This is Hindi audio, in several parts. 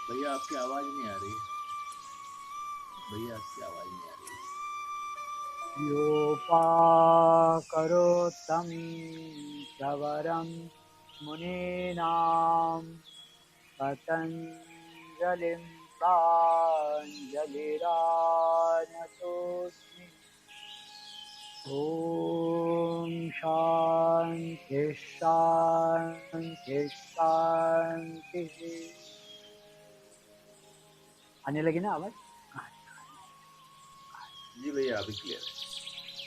भैया आपकी आवाज नहीं आ रही है। भैया आपकी आवाज नहीं आ रही है। योपाकरोत्तं धवरं मुनीनां पतञ्जलिं प्राञ्जलिरानतोऽस्मि। ॐ शान्ति शान्ति शान्तिः। आने लगी ना आवाज? जी भैया अभी क्लियर है।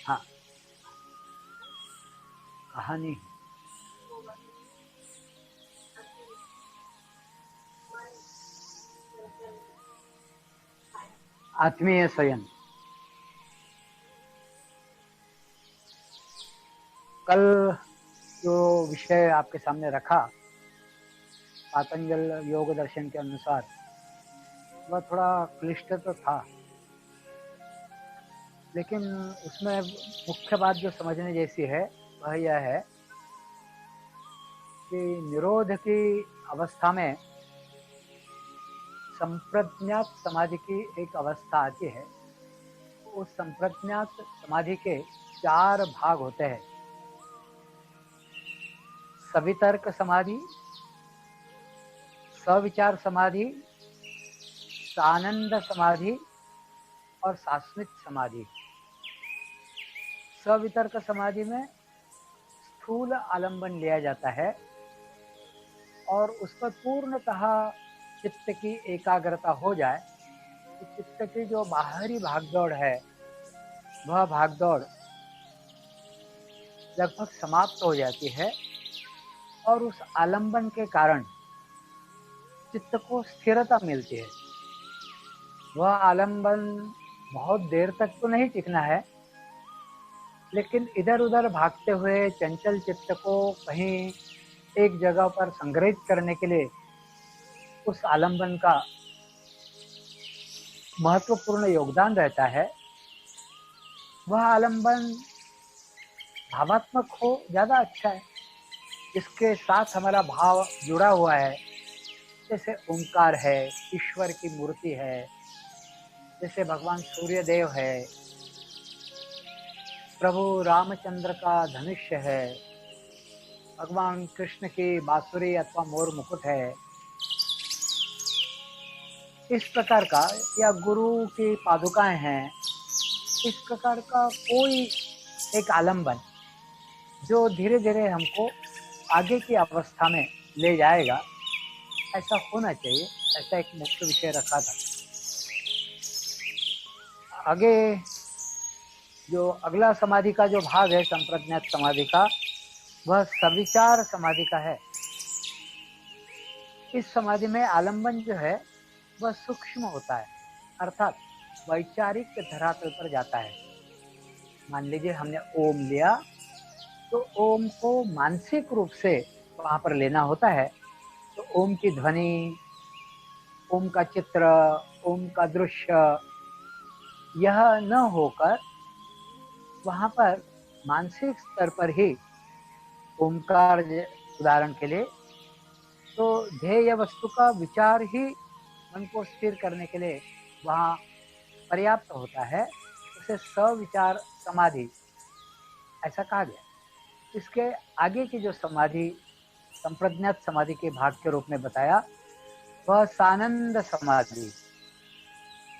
हाँ, कहानी आत्मीय स्वयं। कल जो विषय आपके सामने रखा पातंजल योग दर्शन के अनुसार, वह थोड़ा क्लिष्ट तो था, लेकिन उसमें मुख्य बात जो समझने जैसी है वह यह है कि निरोध की अवस्था में संप्रज्ञात समाधि की एक अवस्था आती है। उस संप्रज्ञात समाधि के 4 भाग होते हैं: सवितर्क समाधि, सविचार समाधि, सानंद समाधि और सास्मित समाधि। सवितर्क समाधि में स्थूल आलंबन लिया जाता है और उस पर पूर्णतः चित्त की एकाग्रता हो जाए तो चित्त की जो बाहरी भागदौड़ है वह भागदौड़ लगभग समाप्त हो जाती है और उस आलंबन के कारण चित्त को स्थिरता मिलती है। वह आलंबन बहुत देर तक तो नहीं टिकना है, लेकिन इधर उधर भागते हुए चंचल चित्त को कहीं एक जगह पर संग्रहित करने के लिए उस आलंबन का महत्वपूर्ण योगदान रहता है। वह आलंबन भावात्मक हो ज्यादा अच्छा है, जिसके साथ हमारा भाव जुड़ा हुआ है, जैसे ओंकार है, ईश्वर की मूर्ति है, जैसे भगवान सूर्य देव है, प्रभु रामचंद्र का धनुष्य है, भगवान कृष्ण की बांसुरी अथवा मोर मुकुट है, इस प्रकार का, या गुरु की पादुकाएं हैं, इस प्रकार का कोई एक आलंबन जो धीरे धीरे हमको आगे की अवस्था में ले जाएगा, ऐसा होना चाहिए। ऐसा एक मुख्य विषय रखा था। आगे जो अगला समाधि का जो भाग है संप्रज्ञात समाधि का, वह सविचार समाधि का है। इस समाधि में आलंबन जो है वह सूक्ष्म होता है, अर्थात वैचारिक धरातल पर जाता है। मान लीजिए हमने ओम लिया, तो ओम को मानसिक रूप से वहां पर लेना होता है। तो ओम की ध्वनि, ओम का चित्र, ओम का दृश्य, यह न होकर वहां पर मानसिक स्तर पर ही ओमकार, उदाहरण के लिए, तो ध्येय वस्तु का विचार ही मन को स्थिर करने के लिए वहां पर्याप्त होता है। उसे सविचार समाधि ऐसा कहा गया। इसके आगे की जो समाधि संप्रज्ञात समाधि के भाग के रूप में बताया, वह सानंद समाधि।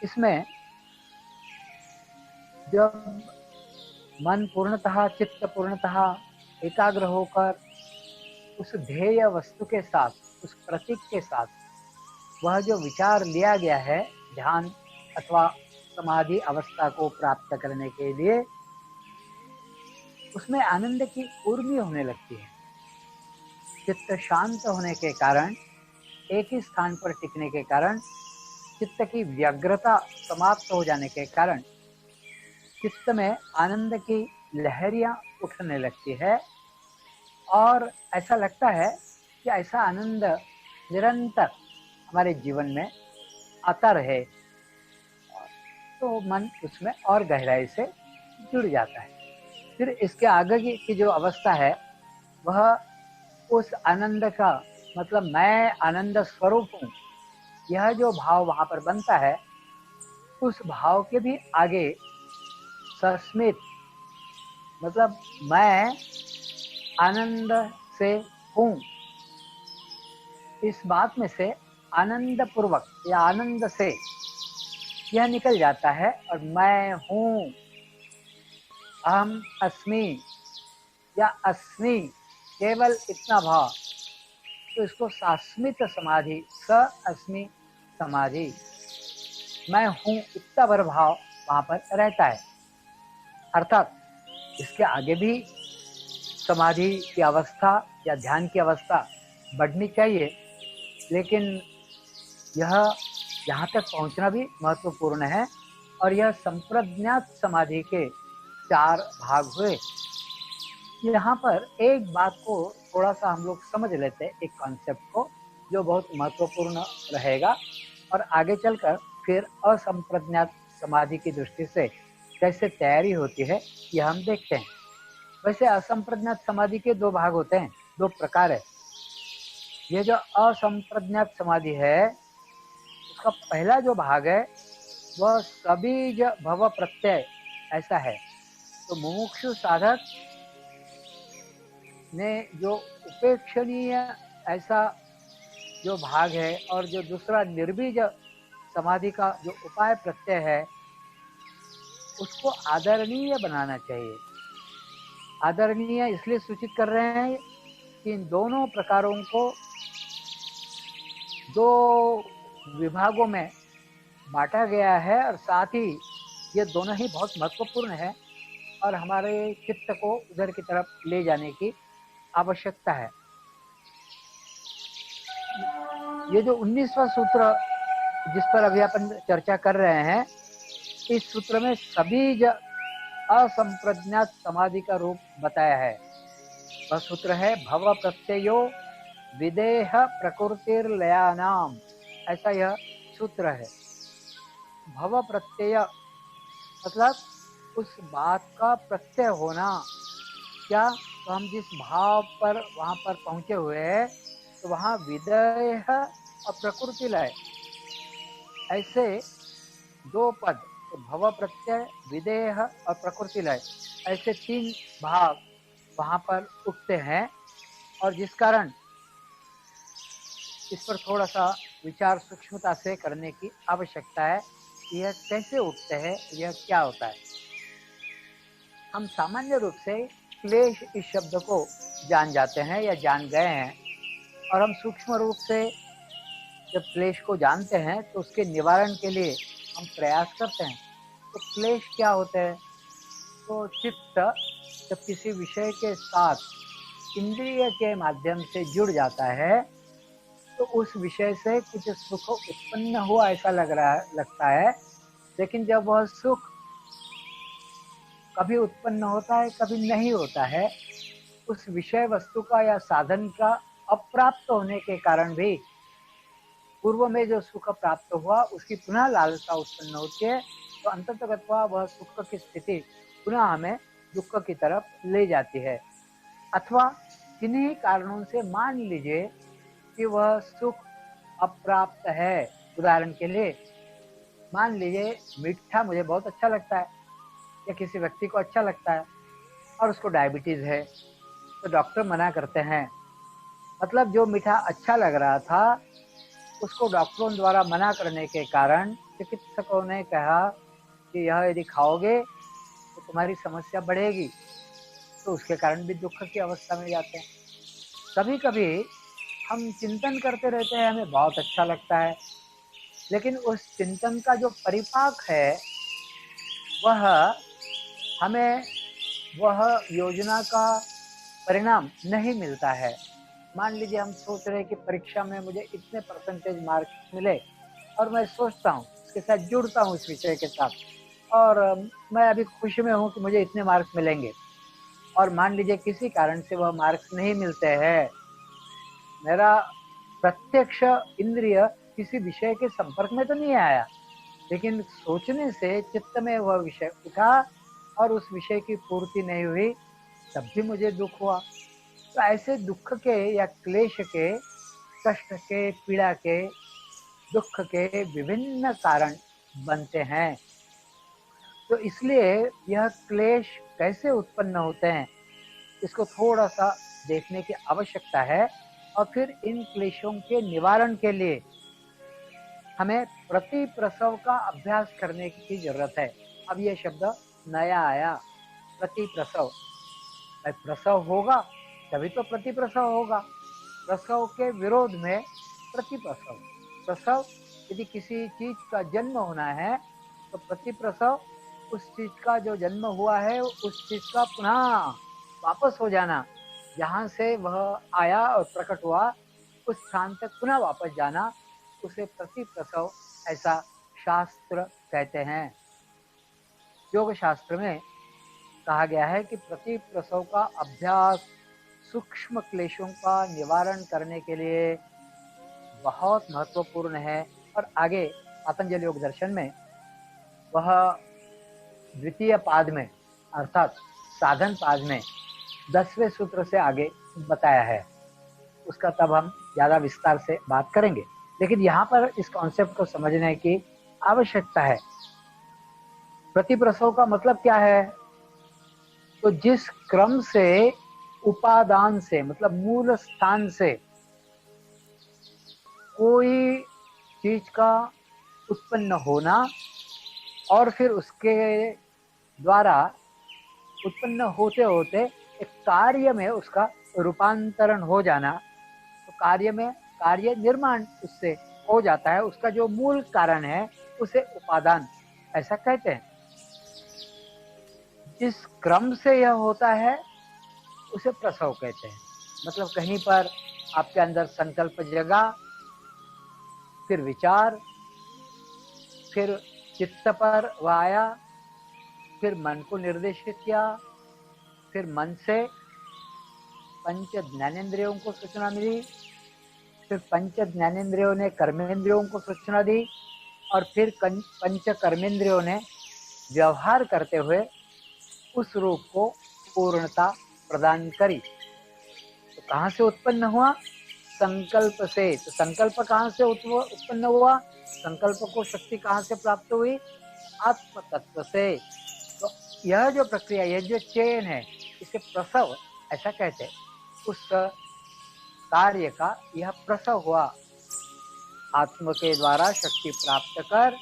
इसमें जब मन पूर्णतः, चित्त पूर्णतः एकाग्र होकर उस ध्येय वस्तु के साथ, उस प्रतीक के साथ, वह जो विचार लिया गया है ध्यान अथवा समाधि अवस्था को प्राप्त करने के लिए, उसमें आनंद की उर्मी होने लगती है। चित्त शांत होने के कारण, एक ही स्थान पर टिकने के कारण, चित्त की व्यग्रता समाप्त हो जाने के कारण चित्त में आनंद की लहरियां उठने लगती है और ऐसा लगता है कि ऐसा आनंद निरंतर हमारे जीवन में आता रहे, तो मन उसमें और गहराई से जुड़ जाता है। फिर इसके आगे की जो अवस्था है, वह उस आनंद का मतलब मैं आनंद स्वरूप हूँ, यह जो भाव वहां पर बनता है, उस भाव के भी आगे सस्मित, मतलब मैं आनंद से हूं, इस बात में से आनंद पूर्वक या आनंद से यह निकल जाता है और मैं हूं, अहम अस्मि या अस्मि, केवल इतना भाव, तो इसको सास्मित समाधि, स अस्मि समाधि, मैं हूं इतना भर भाव वहां पर रहता है। अर्थात इसके आगे भी समाधि की अवस्था या ध्यान की अवस्था बढ़नी चाहिए, लेकिन यह यहाँ तक पहुंचना भी महत्वपूर्ण है। और यह संप्रज्ञात समाधि के 4 भाग हुए। यहाँ पर एक बात को थोड़ा सा हम लोग समझ लेते हैं, एक कॉन्सेप्ट को जो बहुत महत्वपूर्ण रहेगा, और आगे चलकर फिर असंप्रज्ञात समाधि की दृष्टि से कैसे तैयारी होती है यह हम देखते हैं। वैसे असंप्रज्ञात समाधि के 2 भाग होते हैं, 2 प्रकार है। ये जो असंप्रज्ञात समाधि है, उसका पहला जो भाग है वह सबीज भव प्रत्यय ऐसा है। तो मुमुक्षु साधक ने जो उपेक्षणीय ऐसा जो भाग है, और जो दूसरा निर्बीज समाधि का जो उपाय प्रत्यय है, उसको आदरणीय बनाना चाहिए। आदरणीय इसलिए सूचित कर रहे हैं कि इन दोनों प्रकारों को 2 विभागों में बांटा गया है, और साथ ही ये दोनों ही बहुत महत्वपूर्ण है और हमारे चित्त को उधर की तरफ ले जाने की आवश्यकता है। ये जो 19वां सूत्र जिस पर अभी अपन चर्चा कर रहे हैं, इस सूत्र में सबीज असंप्रज्ञात समाधि का रूप बताया है। वह सूत्र है भव प्रत्ययो विदेह प्रकृतिर्लयानाम, ऐसा यह सूत्र है। भव प्रत्यय मतलब उस बात का प्रत्यय होना। क्या? तो हम जिस भाव पर वहां पर पहुंचे हुए हैं, तो वहां विदेह और प्रकृति लय, ऐसे 2 पद, तो भव प्रत्यय, विदेह और प्रकृति लय, ऐसे 3 भाव वहां पर उठते हैं। और जिस कारण इस पर थोड़ा सा विचार सूक्ष्मता से करने की आवश्यकता है। यह कैसे उठते हैं, यह क्या होता है। हम सामान्य रूप से क्लेश इस शब्द को जान जाते हैं या जान गए हैं, और हम सूक्ष्म रूप से जब क्लेश को जानते हैं तो उसके निवारण के लिए हम प्रयास करते हैं। तो क्लेश क्या होते हैं? तो चित्त जब किसी विषय के साथ इंद्रिय के माध्यम से जुड़ जाता है, तो उस विषय से कुछ सुख उत्पन्न हुआ ऐसा लगता है, लेकिन जब वह सुख कभी उत्पन्न होता है, कभी नहीं होता है, उस विषय वस्तु का या साधन का अप्राप्त होने के कारण भी पूर्व में जो सुख प्राप्त हुआ उसकी पुनः लालसा उत्पन्न होती है। तो अंततः वह सुख की स्थिति पुनः हमें दुख की तरफ ले जाती है। अथवा किन्हीं कारणों से मान लीजिए कि वह सुख अप्राप्त है। उदाहरण के लिए मान लीजिए मीठा मुझे बहुत अच्छा लगता है, या किसी व्यक्ति को अच्छा लगता है, और उसको डायबिटीज है, तो डॉक्टर मना करते हैं। मतलब जो मीठा अच्छा लग रहा था उसको डॉक्टरों द्वारा मना करने के कारण चिकित्सकों ने कहा कि यह यदि खाओगे तो तुम्हारी समस्या बढ़ेगी, तो उसके कारण भी दुख की अवस्था में जाते हैं। कभी कभी हम चिंतन करते रहते हैं, हमें बहुत अच्छा लगता है, लेकिन उस चिंतन का जो परिपाक है वह हमें वह योजना का परिणाम नहीं मिलता है। मान लीजिए हम सोच रहे हैं कि परीक्षा में मुझे इतने परसेंटेज मार्क्स मिले, और मैं सोचता हूँ उसके साथ, जुड़ता हूँ इस विषय के साथ, और मैं अभी खुशी में हूँ कि मुझे इतने मार्क्स मिलेंगे, और मान लीजिए किसी कारण से वह मार्क्स नहीं मिलते हैं। मेरा प्रत्यक्ष इंद्रिय किसी विषय के संपर्क में तो नहीं आया, लेकिन सोचने से चित्त में वह विषय उठा और उस विषय की पूर्ति नहीं हुई, तब भी मुझे दुख हुआ। तो ऐसे दुख के या क्लेश के, कष्ट के, पीड़ा के दुख के विभिन्न कारण बनते हैं। तो इसलिए यह क्लेश कैसे उत्पन्न होते हैं, इसको थोड़ा सा देखने की आवश्यकता है। और फिर इन क्लेशों के निवारण के लिए हमें प्रति प्रसव का अभ्यास करने की जरूरत है। अब यह शब्द नया आया, प्रति प्रसव। भाई प्रसव होगा तभी तो प्रति प्रसव होगा। प्रसव के विरोध में प्रति प्रसव। प्रसव, यदि किसी चीज का जन्म होना है तो प्रति प्रसव उस चीज का जो जन्म हुआ है उस चीज का पुनः वापस हो जाना, जहां से वह आया और प्रकट हुआ उस स्थान तक पुनः वापस जाना, उसे प्रति प्रसव ऐसा शास्त्र कहते हैं। योग शास्त्र में कहा गया है कि प्रति प्रसव का अभ्यास सूक्ष्म क्लेशों का निवारण करने के लिए बहुत महत्वपूर्ण है। और आगे पतंजलि योग दर्शन में वह द्वितीय पाद में अर्थात साधन पाद में 10वें सूत्र से आगे बताया है, उसका तब हम ज्यादा विस्तार से बात करेंगे। लेकिन यहाँ पर इस कॉन्सेप्ट को समझने की आवश्यकता है। प्रतिप्रसव का मतलब क्या है? तो जिस क्रम से उपादान से मतलब मूल स्थान से कोई चीज का उत्पन्न होना और फिर उसके द्वारा उत्पन्न होते होते एक कार्य में उसका रूपांतरण हो जाना, तो कार्य निर्माण उससे हो जाता है। उसका जो मूल कारण है उसे उपादान ऐसा कहते हैं। जिस क्रम से यह होता है उसे प्रसव कहते हैं। मतलब कहीं पर आपके अंदर संकल्प जगा, फिर विचार, फिर चित्त पर वह आया, फिर मन को निर्देशित किया, फिर मन से पंच ज्ञानेंद्रियों को सूचना मिली, फिर पंच ज्ञानेंद्रियों ने कर्मेंद्रियों को सूचना दी, और फिर पंच कर्मेंद्रियों ने व्यवहार करते हुए उस रूप को पूर्णता प्रदान करी। तो कहाँ से उत्पन्न हुआ? संकल्प से। तो संकल्प कहाँ से उत्पन्न हुआ? संकल्प को शक्ति कहाँ से प्राप्त हुई? आत्म तत्व से। तो यह जो प्रक्रिया, यह जो चेन है, इसे प्रसव ऐसा कहते हैं। उस कार्य का यह प्रसव हुआ। आत्म के द्वारा शक्ति प्राप्त कर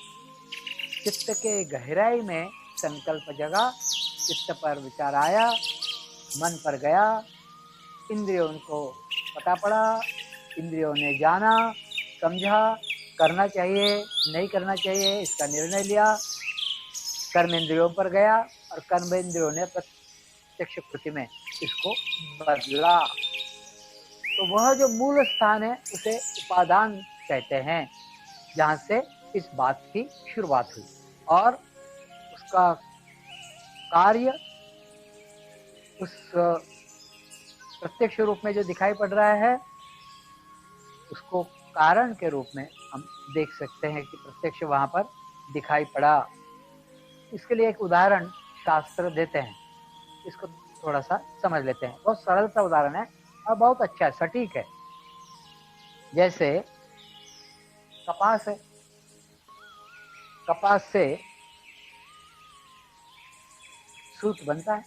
चित्त के गहराई में संकल्प जगा, चित्त पर विचार आया, मन पर गया, इंद्रियों को पता पड़ा, इंद्रियों ने जाना, समझा, करना चाहिए नहीं करना चाहिए इसका निर्णय लिया, कर्मेंद्रियों पर गया और कर्मेंद्रियों ने प्रत्यक्ष कृति में इसको बदला। तो वह जो मूल स्थान है उसे उपादान कहते हैं, जहां से इस बात की शुरुआत हुई। और उसका कार्य उस प्रत्यक्ष रूप में जो दिखाई पड़ रहा है उसको कारण के रूप में हम देख सकते हैं कि प्रत्यक्ष वहां पर दिखाई पड़ा। इसके लिए एक उदाहरण शास्त्र देते हैं, इसको थोड़ा सा समझ लेते हैं। बहुत सरल सा उदाहरण है और बहुत अच्छा है, सटीक है। जैसे कपास है, कपास से सूत बनता है,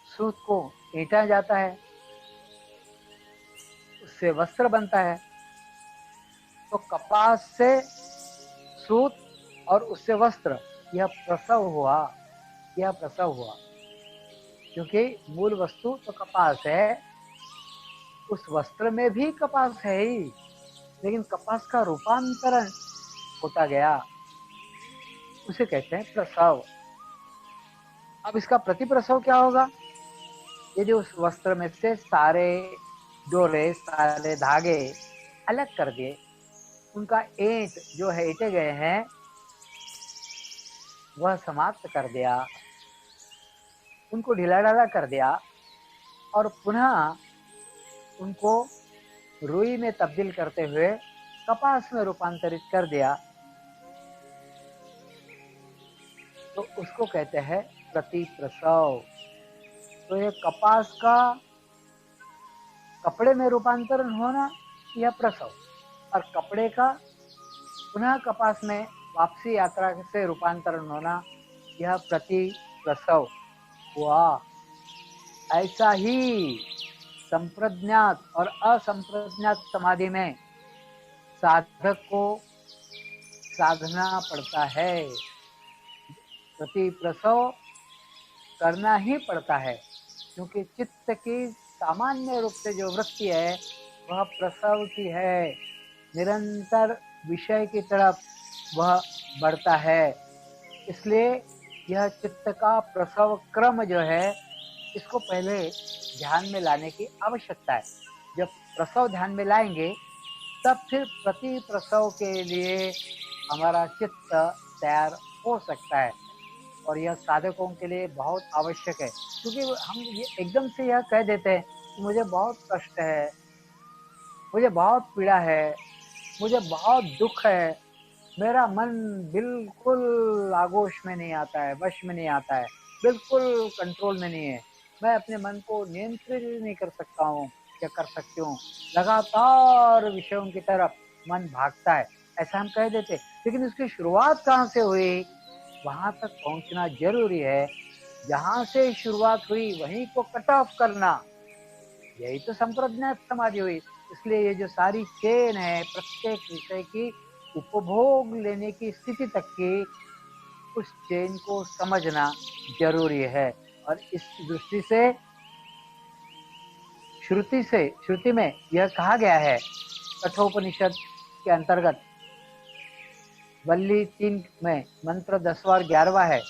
सूत को ईंटा जाता है, उससे वस्त्र बनता है। तो कपास से सूत और उससे वस्त्र, यह प्रसव हुआ, यह प्रसव हुआ। क्योंकि मूल वस्तु तो कपास है, उस वस्त्र में भी कपास है ही, लेकिन कपास का रूपांतरण होता गया, उसे कहते हैं प्रसव। अब इसका प्रतिप्रसव क्या होगा? यदि उस वस्त्र में से सारे डोरे, सारे धागे अलग कर दिए, उनका ऐंठ जो है ऐंठे गए हैं वह समाप्त कर दिया, उनको ढीला ढाला कर दिया और पुनः उनको रुई में तब्दील करते हुए कपास में रूपांतरित कर दिया, तो उसको कहते हैं प्रतिप्रसव। तो ये कपास का कपड़े में रूपांतरण होना, यह प्रसव। और कपड़े का पुनः कपास में वापसी यात्रा से रूपांतरण होना, यह प्रति प्रसव हुआ। ऐसा ही संप्रज्ञात और असंप्रज्ञात समाधि में साधक को साधना पड़ता है, प्रति प्रसव करना ही पड़ता है, क्योंकि चित्त की सामान्य रूप से जो वृत्ति है वह प्रसव की है, निरंतर विषय की तरफ वह बढ़ता है। इसलिए यह चित्त का प्रसव क्रम जो है, इसको पहले ध्यान में लाने की आवश्यकता है। जब प्रसव ध्यान में लाएंगे तब फिर प्रति प्रसव के लिए हमारा चित्त तैयार हो सकता है, और यह साधकों के लिए बहुत आवश्यक है। क्योंकि हम ये एकदम से यह कह देते हैं कि मुझे बहुत कष्ट है, मुझे बहुत पीड़ा है, मुझे बहुत दुख है, मेरा मन बिल्कुल आगोश में नहीं आता है, वश में नहीं आता है, बिल्कुल कंट्रोल में नहीं है, मैं अपने मन को नियंत्रित नहीं कर सकता हूँ या कर सकती हूँ, लगातार विषयों की तरफ मन भागता है, ऐसा हम कह देते। लेकिन उसकी शुरुआत कहाँ से हुई, वहां तक पहुंचना जरूरी है। जहां से शुरुआत हुई वहीं को कट ऑफ करना, यही तो संप्रज्ञात समाधि हुई। इसलिए ये जो सारी चेन है, प्रत्येक विषय की उपभोग लेने की स्थिति तक की, उस चेन को समझना जरूरी है। और इस दृष्टि से श्रुति में यह कहा गया है, कठोपनिषद के अंतर्गत वल्ली 3 में मंत्र 10वां और 11वां है,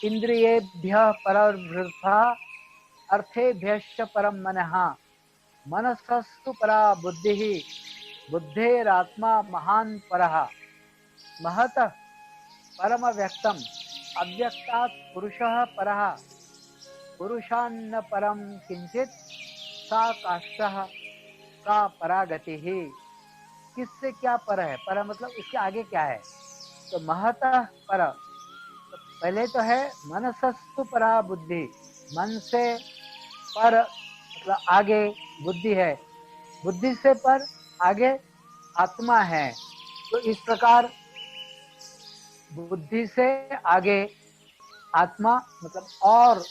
इंद्रियेभ्यः परवृथा अर्थेभ्यश्च परम मनः, मनसस्तु परा बुद्धिः, बुद्धेरात्मा महान परः, महतः परम व्यक्तम अव्यक्तात् पुरुषः परः, पुरुषान्न परम किंचित सा काष्ठः का परागति ही। किससे क्या पर है, पर मतलब इसके आगे क्या है, तो महतः पर, तो पहले तो है मनसस्तु परा बुद्धि, मन से पर मतलब आगे बुद्धि है, बुद्धि से पर आगे आत्मा है। तो इस प्रकार बुद्धि से आगे आत्मा मतलब और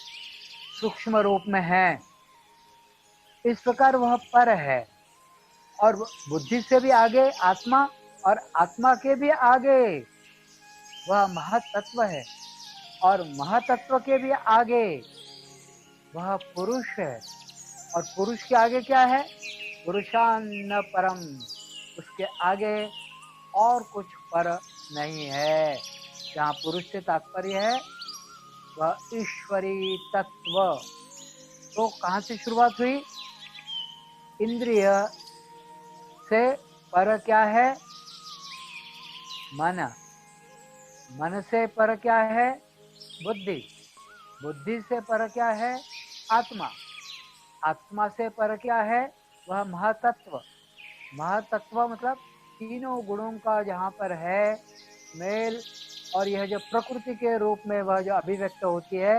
सूक्ष्म रूप में है, इस प्रकार वह पर है। और बुद्धि से भी आगे आत्मा, और आत्मा के भी आगे वह महतत्व है, और महतत्व के भी आगे वह पुरुष है। और पुरुष के आगे क्या है, पुरुषान्न परम, उसके आगे और कुछ पर नहीं है। जहाँ पुरुष से तात्पर्य है वह ईश्वरी तत्व। तो कहाँ से शुरुआत हुई, इंद्रिय से पर क्या है, मन, मन से पर क्या है, बुद्धि, बुद्धि से पर क्या है, आत्मा, आत्मा से पर क्या है, वह महतत्व, महतत्व मतलब तीनों गुणों का जहाँ पर है मेल, और यह जो प्रकृति के रूप में वह जो अभिव्यक्त होती है,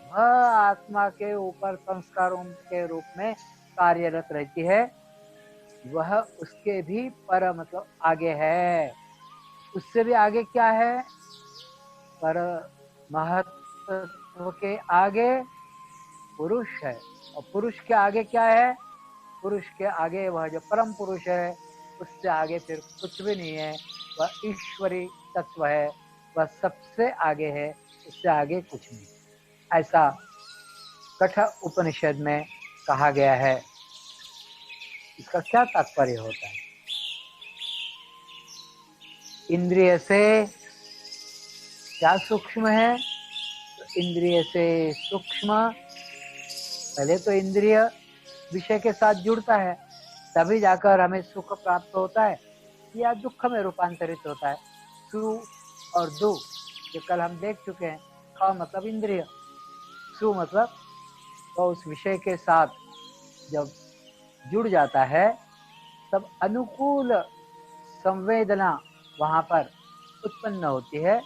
वह आत्मा के ऊपर संस्कारों के रूप में कार्यरत रहती है, वह उसके भी पर मतलब आगे है। उससे भी आगे क्या है, पर महत्व के आगे पुरुष है, और पुरुष के आगे क्या है, पुरुष के आगे वह जो परम पुरुष है, उससे आगे फिर कुछ भी नहीं है, वह ईश्वरी तत्व है, वह सबसे आगे है, उससे आगे कुछ नहीं। ऐसा कठ उपनिषद में कहा गया है। इसका क्या तात्पर्य होता है, इंद्रिय से क्या सूक्ष्म है, तो इंद्रिय से सूक्ष्म, पहले तो इंद्रिय विषय के साथ जुड़ता है, तभी जाकर हमें सुख प्राप्त होता है या दुख में रूपांतरित होता है। सु और दु जो कल हम देख चुके हैं, ख मतलब इंद्रिय, सु मतलब तो उस विषय के साथ जब जुड़ जाता है तब अनुकूल संवेदना वहां पर उत्पन्न होती है,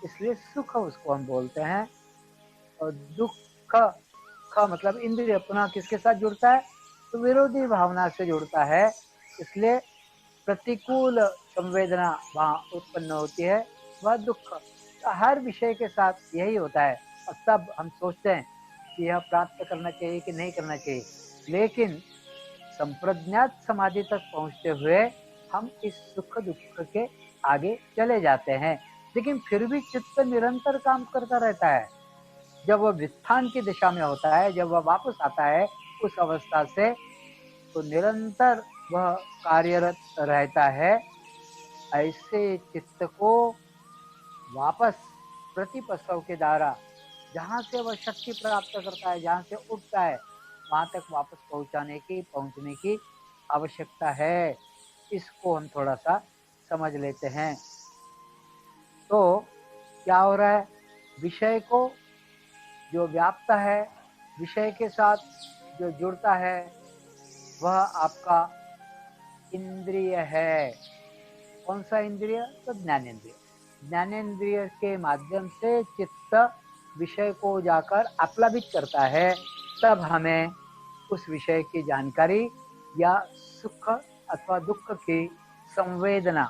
इसलिए सुख उसको हम बोलते हैं। और दुख, ख मतलब इंद्रिय पुनः किसके साथ जुड़ता है, तो विरोधी भावना से जुड़ता है, इसलिए प्रतिकूल संवेदना वहाँ उत्पन्न होती है, वह दुख। हर विषय के साथ यही होता है। और तब हम सोचते हैं कि यह प्राप्त करना चाहिए कि नहीं करना चाहिए, लेकिन संप्रज्ञात समाधि तक पहुंचते हुए हम इस सुख दुख के आगे चले जाते हैं, लेकिन फिर भी चित्त निरंतर काम करता रहता है। जब वह वित्थान की दिशा में होता है, जब वह वापस आता है उस अवस्था से, तो निरंतर वह कार्यरत रहता है। ऐसे चित्त को वापस प्रतिप्रसव के द्वारा जहाँ से वह शक्ति प्राप्त करता है, जहाँ से उठता है, वहां तक वापस पहुंचने की आवश्यकता है। इसको हम थोड़ा सा समझ लेते हैं। तो क्या हो रहा है, विषय को जो व्याप्त है, विषय के साथ जो जुड़ता है, वह आपका इंद्रिय है। कौन सा इंद्रिय? तो ज्ञानेंद्रिय। ज्ञानेंद्रिय के माध्यम से चित्त विषय को जाकर आप्लावित करता है, तब हमें उस विषय की जानकारी या सुख अथवा दुख की संवेदना,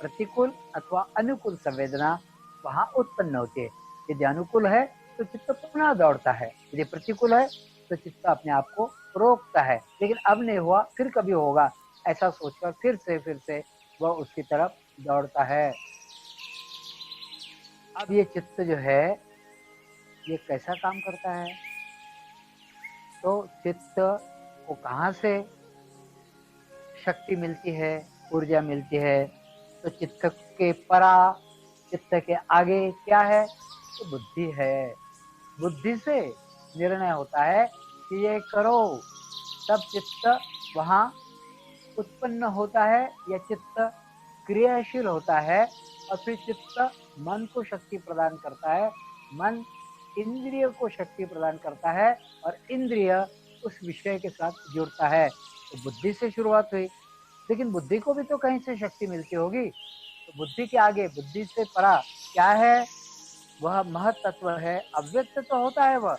प्रतिकूल अथवा अनुकूल संवेदना वहां उत्पन्न होती है। यदि अनुकूल है तो चित्त पुनः दौड़ता है, यदि प्रतिकूल है तो चित्त अपने आप को रोकता है। लेकिन अब नहीं हुआ, फिर कभी होगा, ऐसा सोचकर फिर से वह उसकी तरफ दौड़ता है। अब ये चित्त जो है, ये कैसा काम करता है? तो चित्त को कहाँ से शक्ति मिलती है, ऊर्जा मिलती है? तो चित्त के परा, चित्त के आगे क्या है? तो बुद्धि है। बुद्धि से निर्णय होता है कि ये करो, तब चित्त वहां उत्पन्न होता है, या चित्त क्रियाशील होता है, और फिर चित्त मन को शक्ति प्रदान करता है, मन इंद्रिय को शक्ति प्रदान करता है, और इंद्रिय उस विषय के साथ जुड़ता है। तो बुद्धि से शुरुआत हुई, लेकिन बुद्धि को भी तो कहीं से शक्ति मिलती होगी। तो बुद्धि के आगे, बुद्धि से परा क्या है? वह महत तत्व है। अव्यक्त तो होता है वह,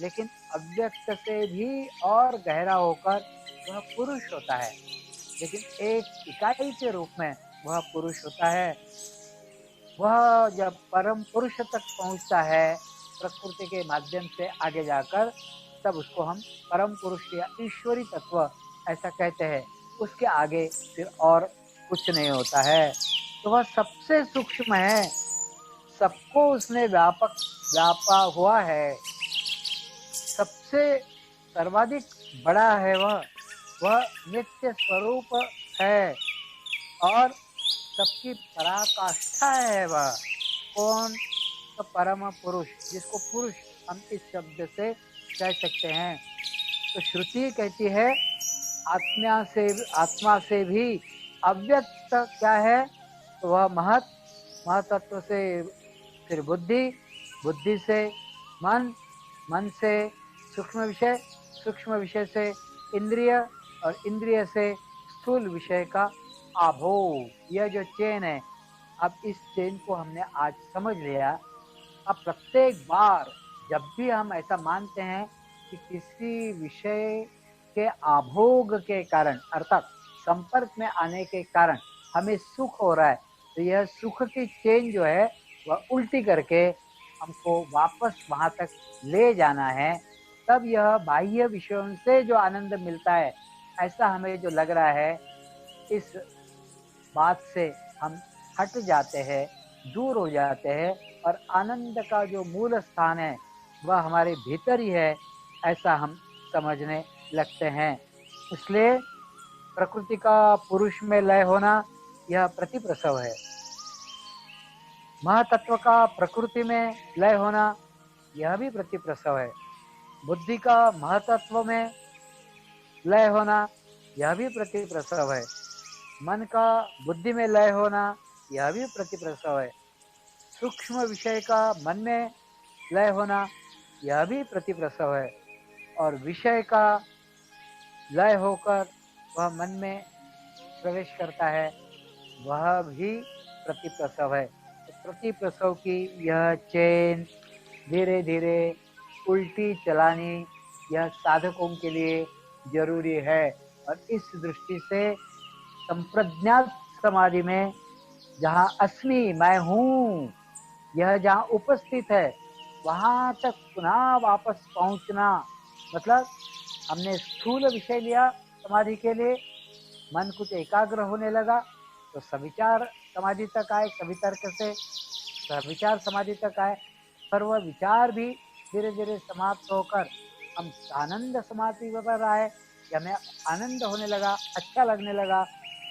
लेकिन अव्यक्त से भी और गहरा होकर वह पुरुष होता है, लेकिन एक इकाई के रूप में वह पुरुष होता है। वह जब परम पुरुष तक पहुंचता है प्रकृति के माध्यम से आगे जाकर, तब उसको हम परम पुरुष या ईश्वरी तत्व ऐसा कहते हैं। उसके आगे फिर और कुछ नहीं होता है। तो वह सबसे सूक्ष्म है, सबको उसने व्यापा हुआ है, सबसे सर्वाधिक बड़ा है वह नित्य स्वरूप है, और सबकी पराकाष्ठा है वह। कौन? तो परम पुरुष, जिसको पुरुष हम इस शब्द से कह सकते हैं। तो श्रुति कहती है आत्मा से भी अव्यक्त क्या है? तो वह महतत्व से फिर बुद्धि, बुद्धि से मन, मन से सूक्ष्म विषय, सूक्ष्म विषय से इंद्रिय, और इंद्रिय से स्थूल विषय का आभोग। यह जो चेन है, अब इस चेन को हमने आज समझ लिया। अब प्रत्येक बार जब भी हम ऐसा मानते हैं कि किसी विषय के आभोग के कारण, अर्थात संपर्क में आने के कारण हमें सुख हो रहा है, तो यह सुख की चेन जो है वह उल्टी करके हमको वापस वहां तक ले जाना है। तब यह बाह्य विषयों से जो आनंद मिलता है, ऐसा हमें जो लग रहा है, इस बात से हम हट जाते हैं, दूर हो जाते हैं, और आनंद का जो मूल स्थान है वह हमारे भीतर ही है, ऐसा हम समझने लगते हैं। इसलिए प्रकृति का पुरुष में लय होना यह प्रतिप्रसव है। महातत्व का प्रकृति में लय होना यह भी प्रतिप्रसव है। बुद्धि का महतत्व में लय होना यह भी प्रतिप्रसव है। मन का बुद्धि में लय होना यह भी प्रतिप्रसव है। सूक्ष्म विषय का मन में लय होना यह भी प्रतिप्रसव है, और विषय का लय होकर वह मन में प्रवेश करता है, वह भी प्रतिप्रसव है। तो प्रतिप्रसव की यह चेन धीरे धीरे उल्टी चलानी यह साधकों के लिए जरूरी है। और इस दृष्टि से संप्रज्ञात समाधि में जहाँ अस्मि मैं हूँ यह जहाँ उपस्थित है वहां तक पुनः वापस पहुंचना, मतलब हमने स्थूल विषय लिया समाधि के लिए, मन कुछ एकाग्र होने लगा तो सविचार समाधि तक आए, सवितर्क से सविचार समाधि तक आए, पर वह विचार भी धीरे धीरे समाप्त होकर हम आनंद समाधि पर आए, हमें आनंद होने लगा, अच्छा लगने लगा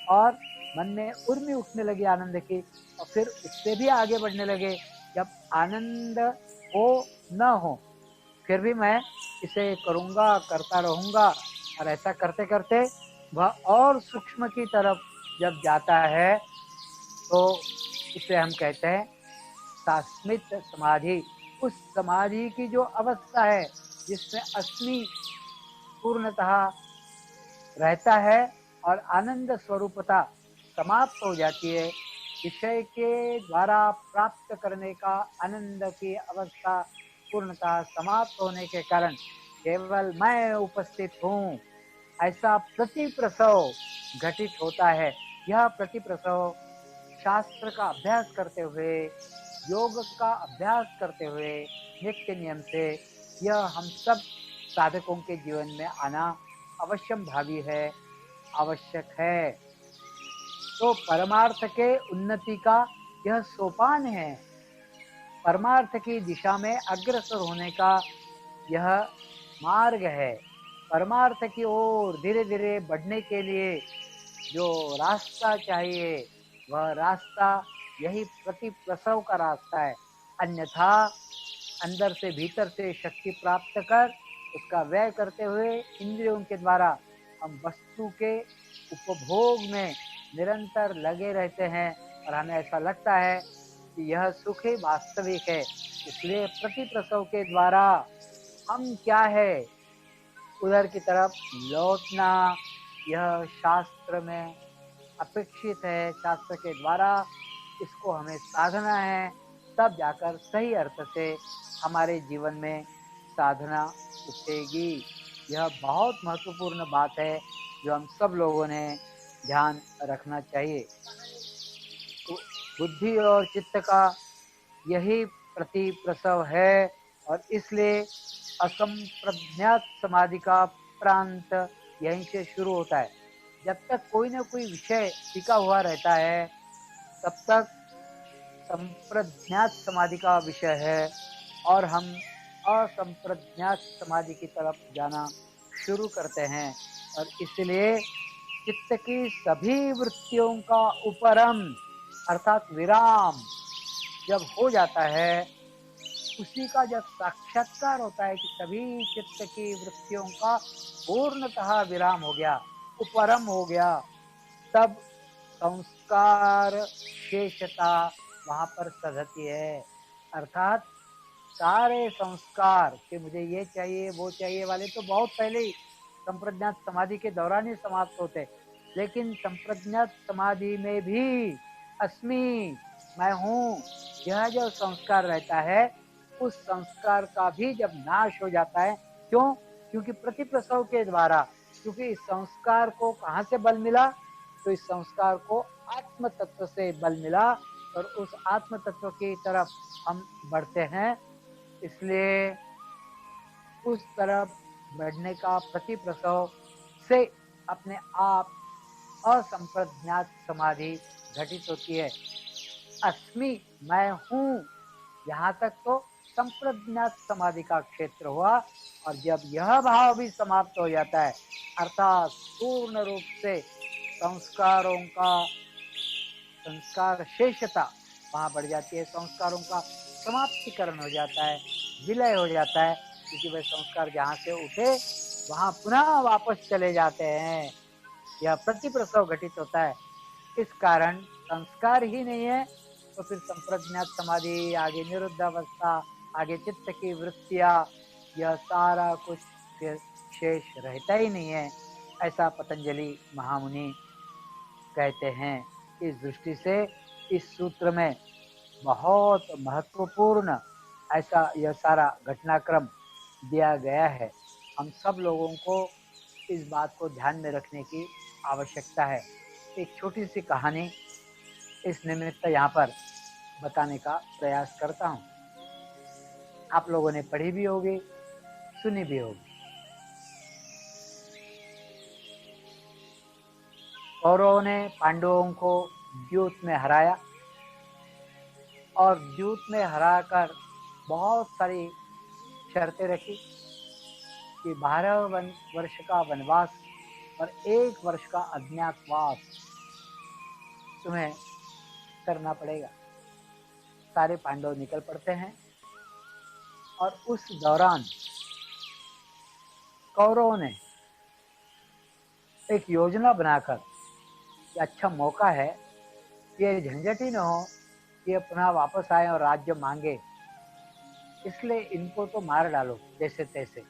और मन में उर्मी उठने लगी आनंद की, और फिर उससे भी आगे बढ़ने लगे। जब आनंद हो न हो फिर भी मैं इसे करूंगा, करता रहूंगा, और ऐसा करते करते वह और सूक्ष्म की तरफ जब जाता है तो इसे हम कहते हैं सास्मित समाधि। उस समाधि की जो अवस्था है जिसमें अस्मि पूर्णतः रहता है और आनंद स्वरूपता समाप्त हो जाती है, विषय के द्वारा प्राप्त करने का आनंद की अवस्था पूर्णतः समाप्त होने के कारण केवल मैं उपस्थित हूँ, ऐसा प्रतिप्रसव घटित होता है। यह प्रतिप्रसव शास्त्र का अभ्यास करते हुए, योग का अभ्यास करते हुए नित्य नियम से यह हम सब साधकों के जीवन में आना अवश्यम भावी है, आवश्यक है। तो परमार्थ के उन्नति का यह सोपान है, परमार्थ की दिशा में अग्रसर होने का यह मार्ग है। परमार्थ की ओर धीरे धीरे बढ़ने के लिए जो रास्ता चाहिए वह रास्ता यही प्रतिप्रसव का रास्ता है। अन्यथा अंदर से भीतर से शक्ति प्राप्त कर उसका व्यय करते हुए इंद्रियों के द्वारा हम वस्तु के उपभोग में निरंतर लगे रहते हैं और हमें ऐसा लगता है कि यह सुख ही वास्तविक है। इसलिए प्रतिप्रसव के द्वारा हम क्या है उधर की तरफ लौटना यह शास्त्र में अपेक्षित है, शास्त्र के द्वारा इसको हमें साधना है, तब जाकर सही अर्थ से हमारे जीवन में साधना उठेगी। यह बहुत महत्वपूर्ण बात है जो हम सब लोगों ने ध्यान रखना चाहिए। तो बुद्धि और चित्त का यही प्रतिप्रसव है और इसलिए असंप्रज्ञात समाधि का प्रांत यहीं से शुरू होता है। जब तक कोई ना कोई विषय टिका हुआ रहता है तब तक संप्रज्ञात समाधि का विषय है और हम असंप्रज्ञात समाधि की तरफ जाना शुरू करते हैं। और इसलिए चित्त की सभी वृत्तियों का उपरम अर्थात विराम जब हो जाता है, उसी का जब साक्षात्कार होता है कि सभी चित्त की वृत्तियों का पूर्णतः विराम हो गया, उपरम हो गया, तब संस्कार शेषता वहां पर सधती है। अर्थात सारे संस्कार कि मुझे ये चाहिए वो चाहिए वाले तो बहुत पहले ही संप्रज्ञात समाधि के दौरान ही समाप्त होते, लेकिन संप्रज्ञात समाधि में भी अस्मि मैं हूँ यह जो संस्कार रहता है उस संस्कार का भी जब नाश हो जाता है, क्यों? क्योंकि प्रतिप्रसव के द्वारा, क्योंकि इस संस्कार को कहाँ से बल मिला? तो इस संस्कार को आत्म तत्व से बल मिला और उस आत्म तत्व की तरफ हम बढ़ते हैं। इसलिए उस तरफ बढ़ने का प्रतिप्रसव से अपने आप असंप्रज्ञात समाधि घटित होती है। अस्मि मैं हूँ यहाँ तक तो संप्रज्ञात समाधि का क्षेत्र हुआ, और जब यह भाव भी समाप्त हो जाता है अर्थात पूर्ण रूप से संस्कारों का संस्कार शेषता वहां बढ़ जाती है, संस्कारों का समाप्तिकरण हो जाता है, विलय हो जाता है, क्योंकि वह संस्कार जहाँ से उठे वहां पुनः वापस चले जाते हैं। यह प्रतिप्रसव घटित होता है। इस कारण संस्कार ही नहीं है तो फिर संप्रज्ञात समाधि, आगे निरुद्ध अवस्था, आगे चित्त की वृत्तियां, यह सारा कुछ फिर शेष रहता ही नहीं है, ऐसा पतंजलि महामुनि कहते हैं। इस दृष्टि से इस सूत्र में बहुत महत्वपूर्ण ऐसा यह सारा घटनाक्रम दिया गया है। हम सब लोगों को इस बात को ध्यान में रखने की आवश्यकता है। एक छोटी सी कहानी इस निमित्त यहाँ पर बताने का प्रयास करता हूँ। आप लोगों ने पढ़ी भी होगी, सुनी भी होगी। कौरवों ने पांडवों को द्यूत में हराया और द्यूत में हराकर बहुत सारी शर्तें रखी कि 12 वर्ष का वनवास और 1 वर्ष का अज्ञातवास तुम्हें करना पड़ेगा। सारे पांडव निकल पड़ते हैं और उस दौरान कौरवों ने एक योजना बनाकर, ये अच्छा मौका है, ये झंझट ही न हो, ये पुनः वापस आए और राज्य मांगे, इसलिए इनको तो मार डालो जैसे तैसे।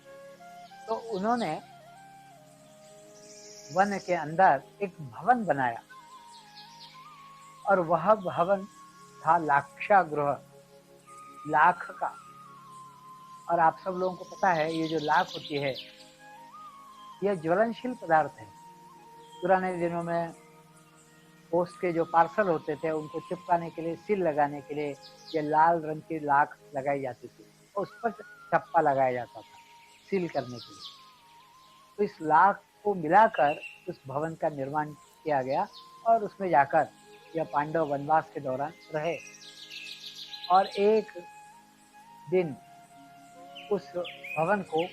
तो उन्होंने वन के अंदर एक भवन बनाया और वह भवन था लाक्षागृह, लाख का। और आप सब लोगों को पता है ये जो लाख होती है यह ज्वलनशील पदार्थ है। पुराने दिनों में पोस्ट के जो पार्सल होते थे उनको चिपकाने के लिए, सील लगाने के लिए ये लाल रंग की लाख लगाई जाती थी, उस पर ठप्पा लगाया जाता था सील करने के लिए। तो इस लाख को मिलाकर उस भवन का निर्माण किया गया और उसमें जाकर यह पांडव वनवास के दौरान रहे। और एक दिन उस भवन को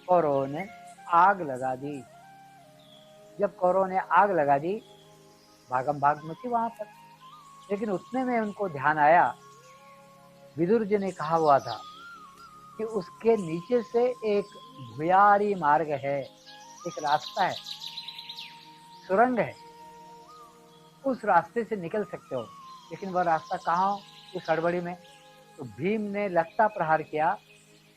कौरवों ने आग लगा दी। जब कौरवों ने आग लगा दी, भागम भाग मची वहां पर। लेकिन उतने में उनको ध्यान आया, विदुर जी ने कहा हुआ था कि उसके नीचे से एक भुयारी मार्ग है, एक रास्ता है, सुरंग है, उस रास्ते से निकल सकते हो। लेकिन वह रास्ता कहाँ हो उस हड़बड़ी में? तो भीम ने लगता प्रहार किया,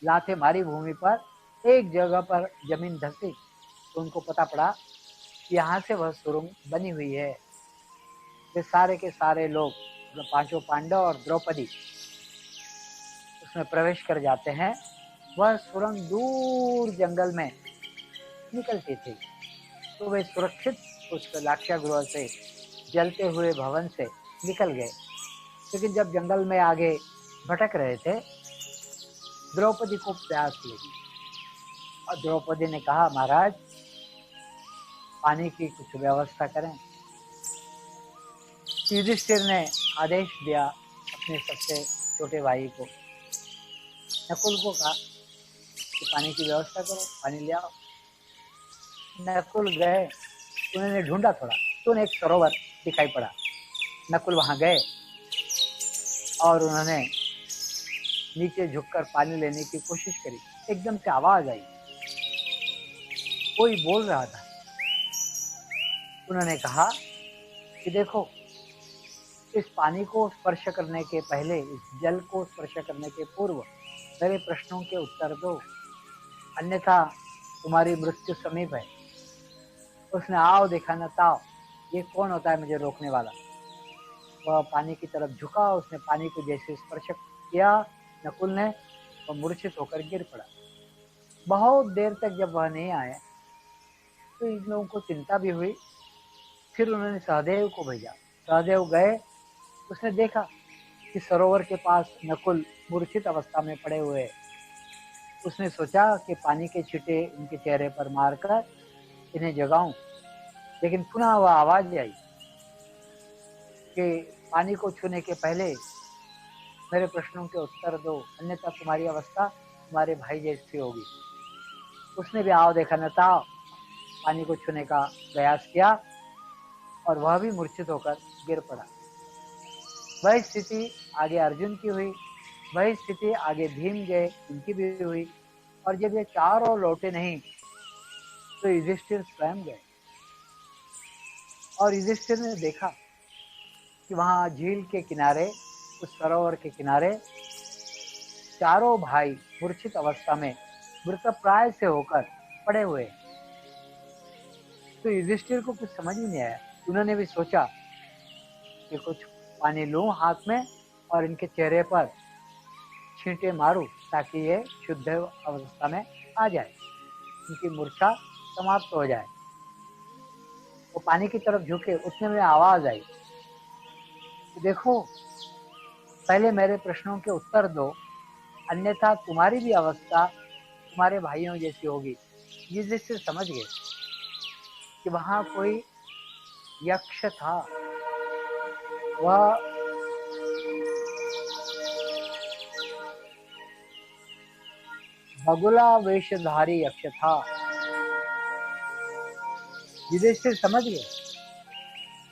लाते मारी भूमि पर, एक जगह पर जमीन धसी तो उनको पता पड़ा यहाँ से वह सुरंग बनी हुई है। ये सारे के सारे लोग, पांचों पांडव और द्रौपदी उसमें प्रवेश कर जाते हैं। वह सुरंग दूर जंगल में निकलती थी, तो वे सुरक्षित उस लाक्षागृह से, जलते हुए भवन से निकल गए। लेकिन जब जंगल में आगे भटक रहे थे, द्रौपदी को प्यास लगी और द्रौपदी ने कहा, महाराज पानी की कुछ व्यवस्था करें। युधिष्ठिर ने आदेश दिया अपने सबसे छोटे भाई को, नकुल को कहा कि पानी की व्यवस्था करो, पानी ले आओ। नकुल गए, उन्होंने ढूंढा थोड़ा तो उन्हें एक सरोवर दिखाई पड़ा। नकुल वहां गए और उन्होंने नीचे झुककर पानी लेने की कोशिश करी। एकदम से आवाज आई, कोई बोल रहा था। उन्होंने कहा कि देखो, इस पानी को स्पर्श करने के पहले, इस जल को स्पर्श करने के पूर्व मेरे प्रश्नों के उत्तर दो, अन्यथा तुम्हारी मृत्यु समीप है। उसने आओ देखा न ताओ, ये कौन होता है मुझे रोकने वाला। वह पानी की तरफ झुका, उसने पानी को जैसे स्पर्श किया नकुल ने, वह मूर्छित होकर गिर पड़ा। बहुत देर तक जब वह नहीं आया तो इन लोगों को चिंता भी हुई। फिर उन्होंने सहदेव को भेजा। सहदेव गए, उसने देखा कि सरोवर के पास नकुल मूर्छित अवस्था में पड़े हुए। उसने सोचा कि पानी के छींटे इनके चेहरे पर मारकर इन्हें जगाऊं। लेकिन पुनः वह आवाज आई कि पानी को छूने के पहले मेरे प्रश्नों के उत्तर दो, अन्यथा तुम्हारी अवस्था तुम्हारे भाई जैसी होगी। उसने भी आओ देखा न था, पानी को छूने का प्रयास किया और वह भी मूर्छित होकर गिर पड़ा। वही स्थिति आगे अर्जुन की हुई, वही स्थिति आगे भीम गए, उनकी भी हुई। और जब ये चारों लौटे नहीं तो युधिष्ठिर स्वयं गए और युधिष्ठिर ने देखा कि वहां झील के किनारे, उस सरोवर के किनारे चारों भाई मूर्छित अवस्था में मृतप्राय से होकर पड़े हुए। तो युधिष्ठिर को कुछ समझ ही नहीं आया। उन्होंने भी सोचा कि कुछ पानी लूं हाथ में और इनके चेहरे पर छींटे मारूं ताकि ये शुद्ध अवस्था में आ जाए, इनकी मूर्छा समाप्त हो जाए। वो पानी की तरफ झुके उतने में आवाज आई कि देखो, पहले मेरे प्रश्नों के उत्तर दो, अन्यथा तुम्हारी भी अवस्था तुम्हारे भाइयों जैसी होगी। युधिष्ठिर समझ गए कि वहां कोई यक्ष था। वह बगुला वेशधारी यक्ष था। युधिष्ठिर समझ गए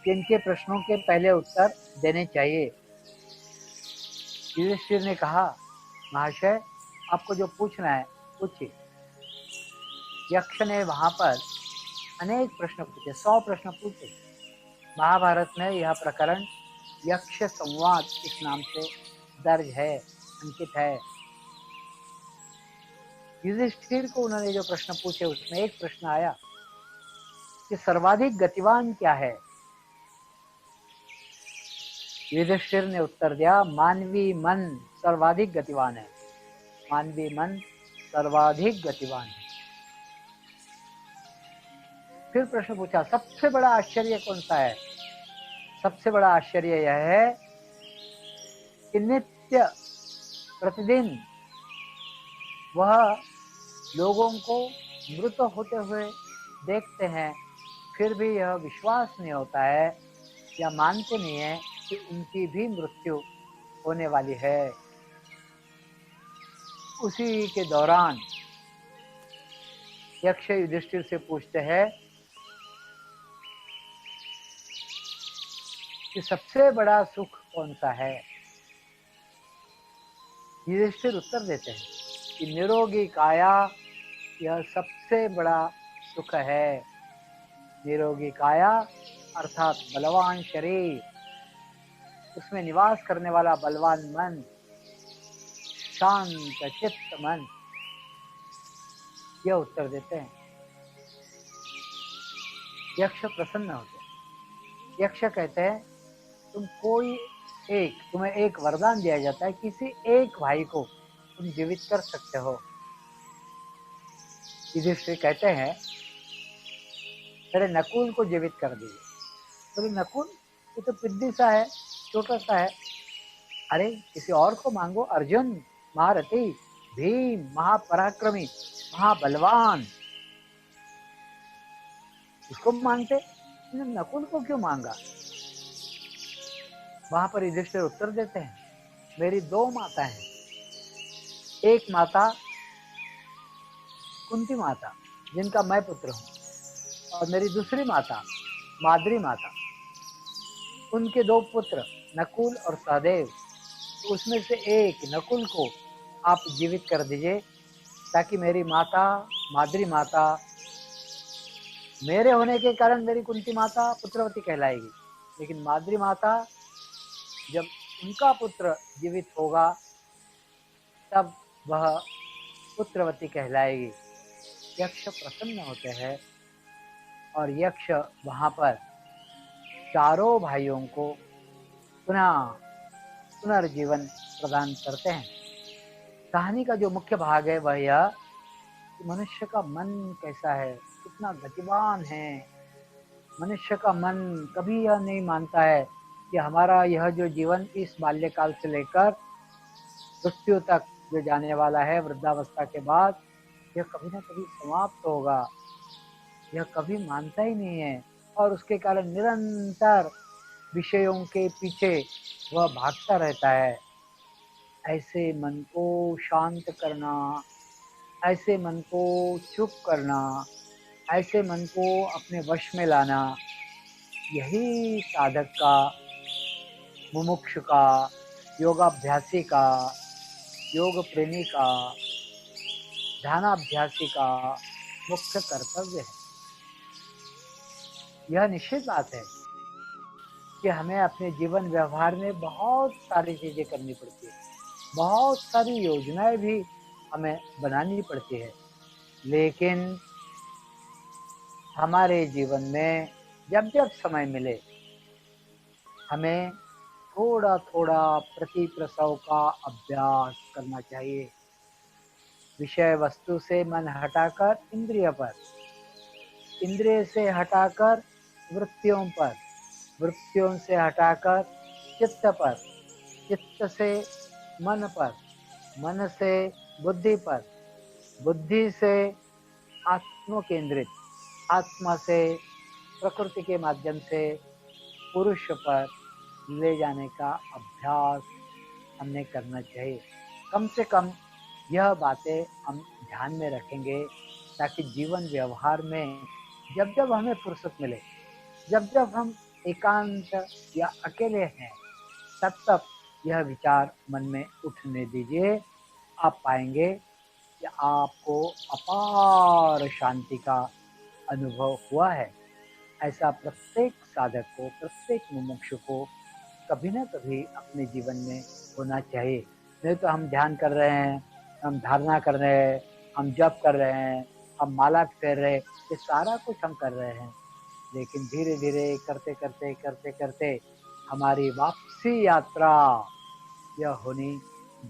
कि इनके प्रश्नों के पहले उत्तर देने चाहिए। युधिष्ठिर ने कहा, महाशय, आपको जो पूछना है पूछिए। यक्ष ने वहां पर अनेक प्रश्न पूछे, 100 प्रश्न पूछे। महाभारत में यह प्रकरण यक्ष संवाद इस नाम से दर्ज है, अंकित है। युधिष्ठिर को उन्होंने जो प्रश्न पूछे उसमें एक प्रश्न आया कि सर्वाधिक गतिवान क्या है। युधिष्ठिर ने उत्तर दिया, मानवी मन सर्वाधिक गतिवान है। मानवी मन सर्वाधिक गतिवान है। फिर प्रश्न पूछा, सबसे बड़ा आश्चर्य कौन सा है। सबसे बड़ा आश्चर्य यह है कि नित्य प्रतिदिन वह लोगों को मृत होते हुए देखते हैं, फिर भी यह विश्वास नहीं होता है या मानते नहीं है कि उनकी भी मृत्यु होने वाली है। उसी के दौरान यक्ष युधिष्ठिर से पूछते हैं कि सबसे बड़ा सुख कौन सा है। युधिष्ठिर उत्तर देते हैं कि निरोगी काया यह सबसे बड़ा सुख है। निरोगी काया अर्थात बलवान शरीर, उसमें निवास करने वाला बलवान मन, शांत चित्त मन, यह उत्तर देते हैं। यक्ष प्रसन्न होते हैं। यक्ष कहते हैं, तुम्हें एक वरदान दिया जाता है, किसी एक भाई को तुम जीवित कर सकते हो। युधिष्ठिर कहते हैं, तेरे नकुल को जीवित कर दीजिए। बोले, नकुल ये तो पिद्दी सा है, छोटा सा है। अरे किसी और को मांगो, अर्जुन, महारथी, भीम, महापराक्रमी, महाबलवान, उसको मांगते, नकुल को क्यों मांगा। वहां पर युधिष्ठिर उत्तर देते हैं, मेरी 2 माता हैं। एक माता कुंती माता, जिनका मैं पुत्र हूं, और मेरी दूसरी माता माद्री माता, उनके 2 पुत्र नकुल और सहदेव। तो उसमें से एक नकुल को आप जीवित कर दीजिए, ताकि मेरी माता माद्री माता, मेरे होने के कारण मेरी कुंती माता पुत्रवती कहलाएगी, लेकिन माद्री माता जब उनका पुत्र जीवित होगा तब वह पुत्रवती कहलाएगी। यक्ष प्रसन्न होते हैं और यक्ष वहां पर चारों भाइयों को पुनर्जीवन प्रदान करते हैं। कहानी का जो मुख्य भाग है वह यह कि मनुष्य का मन कैसा है, कितना गतिवान है। मनुष्य का मन कभी यह नहीं मानता है कि हमारा यह जो जीवन इस बाल्यकाल से लेकर मृत्यु तक जो जाने वाला है, वृद्धावस्था के बाद, यह कभी ना कभी समाप्त होगा। यह कभी मानता ही नहीं है और उसके कारण निरंतर विषयों के पीछे वह भागता रहता है। ऐसे मन को शांत करना, ऐसे मन को चुप करना, ऐसे मन को अपने वश में लाना, यही साधक का, मुमुक्षु का, योगाभ्यासी का, योग प्रेमी का, ध्यानाभ्यासी का मुख्य कर्तव्य है। यह निश्चित बात है कि हमें अपने जीवन व्यवहार में बहुत सारी चीजें करनी पड़ती है, बहुत सारी योजनाएं भी हमें बनानी पड़ती है, लेकिन हमारे जीवन में जब जब समय मिले हमें थोड़ा थोड़ा प्रति प्रसव का अभ्यास करना चाहिए। विषय वस्तु से मन हटाकर इंद्रिय पर, इंद्रिय से हटाकर वृत्तियों पर, वृत्तियों से हटाकर चित्त पर, चित्त से मन पर, मन से बुद्धि पर, बुद्धि से आत्म केंद्रित, आत्मा से प्रकृति के माध्यम से पुरुष पर ले जाने का अभ्यास हमने करना चाहिए। कम से कम यह बातें हम ध्यान में रखेंगे ताकि जीवन व्यवहार में जब जब हमें फुर्सत मिले, जब जब हम एकांत या अकेले हैं, तब तब यह विचार मन में उठने दीजिए। आप पाएंगे कि आपको अपार शांति का अनुभव हुआ है। ऐसा प्रत्येक साधक को, प्रत्येक मुमुक्षु को कभी ना कभी अपने जीवन में होना चाहिए। नहीं तो हम ध्यान कर रहे हैं, हम धारणा कर रहे हैं, हम जप कर रहे हैं, हम माला फेर रहे हैं, ये सारा कुछ हम कर रहे हैं, लेकिन धीरे धीरे करते करते करते करते हमारी वापसी यात्रा यह होनी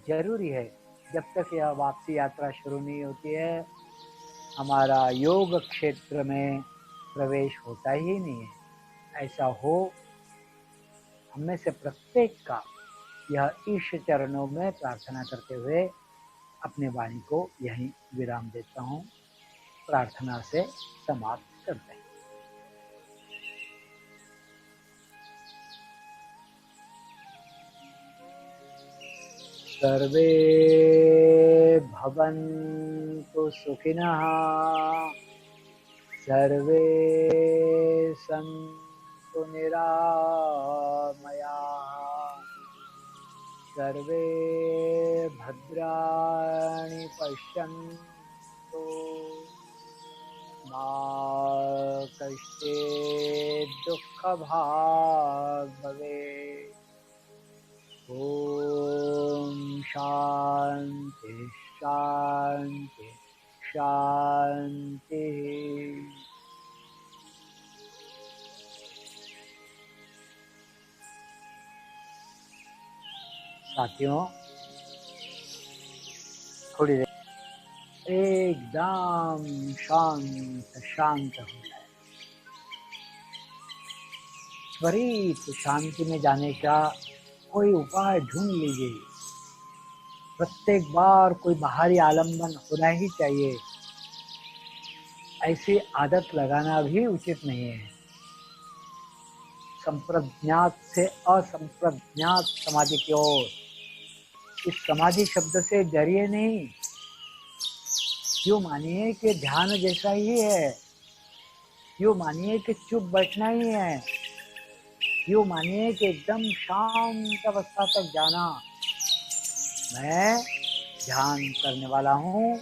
जरूरी है। जब तक यह वापसी यात्रा शुरू नहीं होती है, हमारा योग क्षेत्र में प्रवेश होता ही नहीं है। ऐसा हो, हमें से प्रत्येक का यह ईश चरणों में प्रार्थना करते हुए अपने वाणी को यहीं विराम देता हूँ। प्रार्थना से समाप्त करते हैं। सर्वे भवन्तु सुखिनः, सर्वे सन्तु निरामयाः, सर्वे भद्राणि पश्यन्तु, मा कश्चित् दुःखभाग् भवेत्। ओम शांति शांति शांति। साथियों, थोड़ी देर एकदम शांत शांत हो जाए। त्वरित शांति में जाने का कोई उपाय ढूंढ लीजिए। प्रत्येक बार कोई बाहरी आलंबन होना ही चाहिए, ऐसी आदत लगाना भी उचित नहीं है। संप्रज्ञात से असंप्रज्ञात समाधि की ओर। इस समाधि शब्द से डरिए नहीं, यूं मानिए कि ध्यान जैसा ही है, यूं मानिए कि चुप बैठना ही है, यूं मानिए कि एकदम शांत अवस्था तक जाना। मैं ध्यान करने वाला हूँ,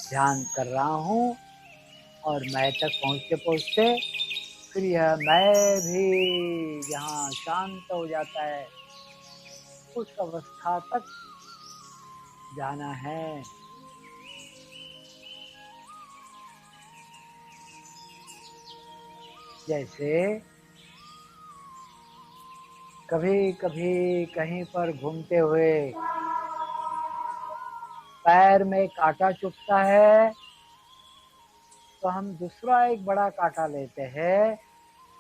ध्यान कर रहा हूँ, और मैं तक पहुँचते पहुँचते फिर यह मैं भी जहाँ शांत हो जाता है, उस अवस्था तक जाना है। जैसे कभी कभी कहीं पर घूमते हुए पैर में कांटा चुभता है, तो हम दूसरा एक बड़ा कांटा लेते हैं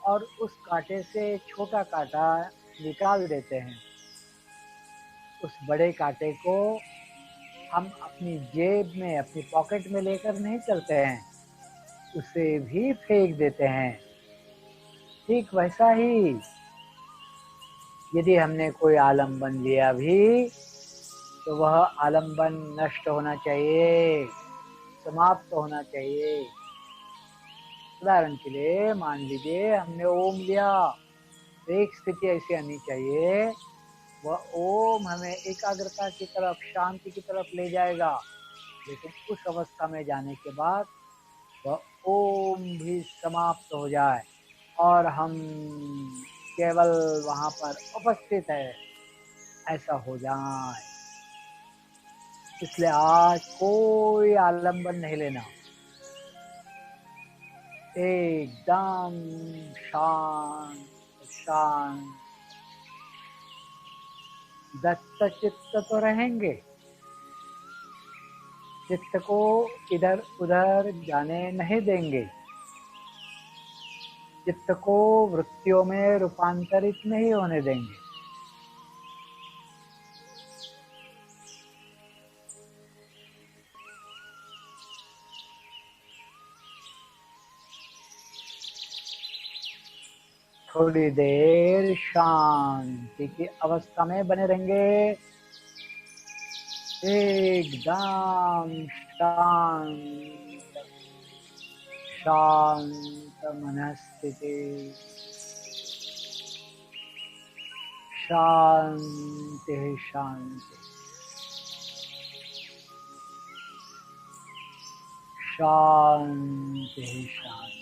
और उस कांटे से छोटा कांटा निकाल देते हैं। उस बड़े कांटे को हम अपनी जेब में, अपनी पॉकेट में लेकर नहीं चलते हैं, उसे भी फेंक देते हैं। ठीक वैसा ही यदि हमने कोई आलंबन लिया भी, तो वह आलंबन नष्ट होना चाहिए, समाप्त होना चाहिए। उदाहरण के लिए मान लीजिए हमने ओम लिया, तो एक स्थिति ऐसी आनी चाहिए, वह ओम हमें एकाग्रता की तरफ, शांति की तरफ ले जाएगा, लेकिन उस अवस्था में जाने के बाद वह ओम भी समाप्त हो जाए और हम केवल वहां पर उपस्थित है, ऐसा हो जाए। इसलिए आज कोई आलंबन नहीं लेना, एकदम शांत शांत। दत्त चित्त तो रहेंगे, चित्त को इधर उधर जाने नहीं देंगे। चित्त को वृत्तियों में रूपांतरित नहीं होने देंगे। थोड़ी देर शांति की अवस्था में बने रहेंगे, एकदम शांत शांत मनस्थिति, शांति शांति शांति शांति।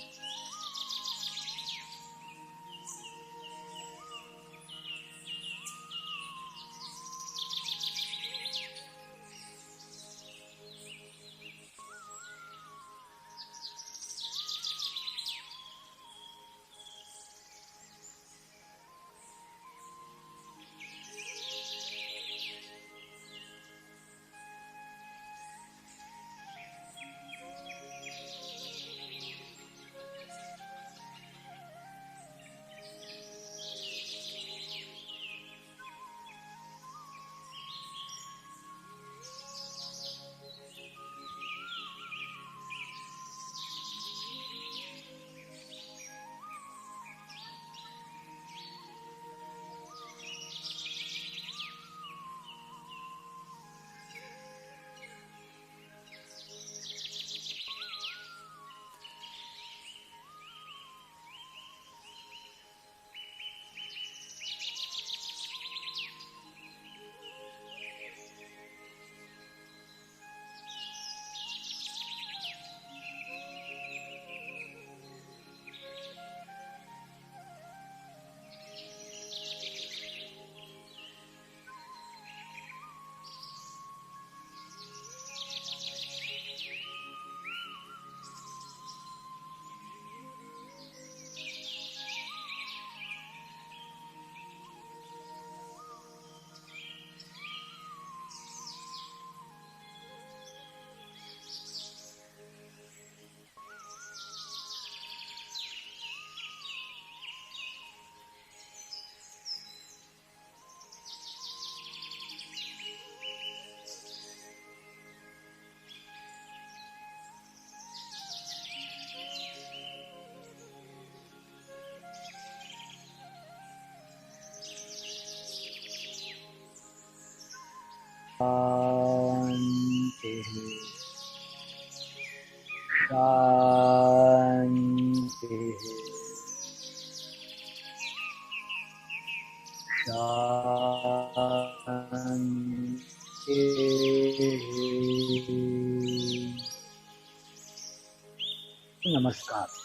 शांति शांति शांति। नमस्कार।